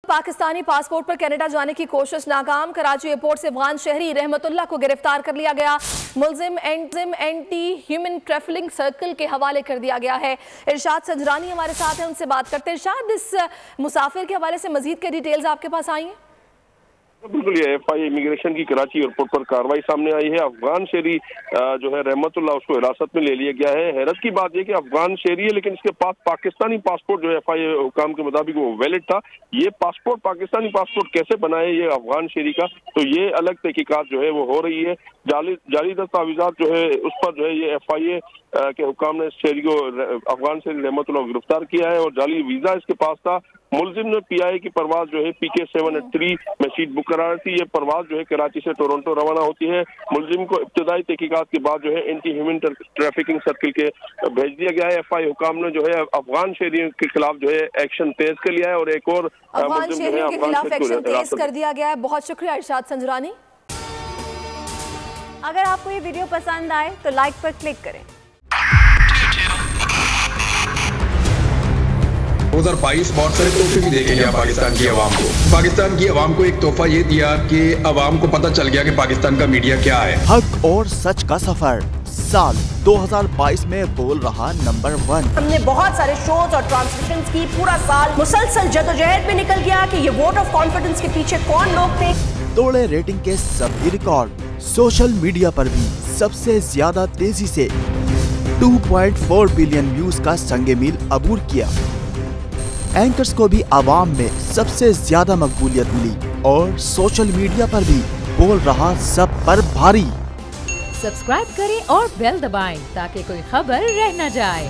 Pakistani passport पर Canada जाने की कोशिश नाकाम। कराची एयरपोर्ट से अफगान शहरी रहमतुल्लाह को गिरफ्तार कर लिया गया। मुलजिम एंटी ह्यूमन ट्रैफिकिंग सर्कल के हवाले कर दिया गया है। इरशाद संजरानी हमारे साथ हैं, उनसे बात करते हैं। इरशाद, इस मुसाफिर के हवाले से मजीद क्या डिटेल्स आपके पास आई हैं? बिल्कुल, ये एफआई इमिग्रेशन की कराची एयरपोर्ट पर कार्रवाई सामने आई है। अफगान शहरी जो है रहमतुल्लाह, उसको हिरासत में ले लिया गया है। हैरत की बात यह कि अफगान शहरी है, लेकिन इसके पास पाकिस्तानी पासपोर्ट जो है एफआई हुकाम के मुताबिक वो वैलिड था। ये पासपोर्ट पाकिस्तानी पासपोर्ट कैसे बनाए ये अफगान शहरी का, तो ये अलग तहकीकात जो है वो हो रही है। जाली दस्तावेजात जो है उस पर जो है ये एफआईए के हुकाम ने शहरी को, अफगान शहरी रहमतुल्लाह को गिरफ्तार किया है और जाली वीजा इसके पास था। मुलजिम ने पीआई की परवाज जो है PK 783 में सीट बुक करा रही थी। ये परवाज जो है कराची से टोरंटो रवाना होती है। मुलजिम को इब्तदाई तहकीकात के बाद जो है एंटी ह्यूमन ट्रैफिकिंग सर्किल के भेज दिया गया है। एफआई हुकाम ने जो है अफगान शहरियों के खिलाफ जो है एक्शन तेज कर लिया है और एक और अफगान शहरियों के खिलाफ एक्शन तेज कर दिया गया है। बहुत शुक्रिया इरशाद संजरानी। अगर आपको ये वीडियो पसंद आए तो लाइक पर क्लिक करें। 2022 बहुत सारे तोहफे भी देके गया पाकिस्तान की आवाम को। पाकिस्तान की आवाम को एक तोहफा ये दिया कि आवाम को पता चल गया कि पाकिस्तान का मीडिया क्या है। हक और सच का सफर साल 2022 में बोल रहा नंबर 1। हमने बहुत सारे शोज और ट्रांसमिशंस की, पूरा साल मुसलसल जदोजहद में निकल गया कि ये वोट ऑफ कॉन्फिडेंस के पीछे कौन लोग थे। तोड़े रेटिंग के सभी रिकॉर्ड। सोशल मीडिया पर भी सबसे ज्यादा तेजी से 2.4 बिलियन व्यूज का संगे मील अबूर किया। एंकर्स को भी आवाम में सबसे ज्यादा मकबूलियत मिली और सोशल मीडिया पर भी बोल रहा सब पर भारी। सब्सक्राइब करें और बेल दबाएं ताकि कोई खबर रह न जाए।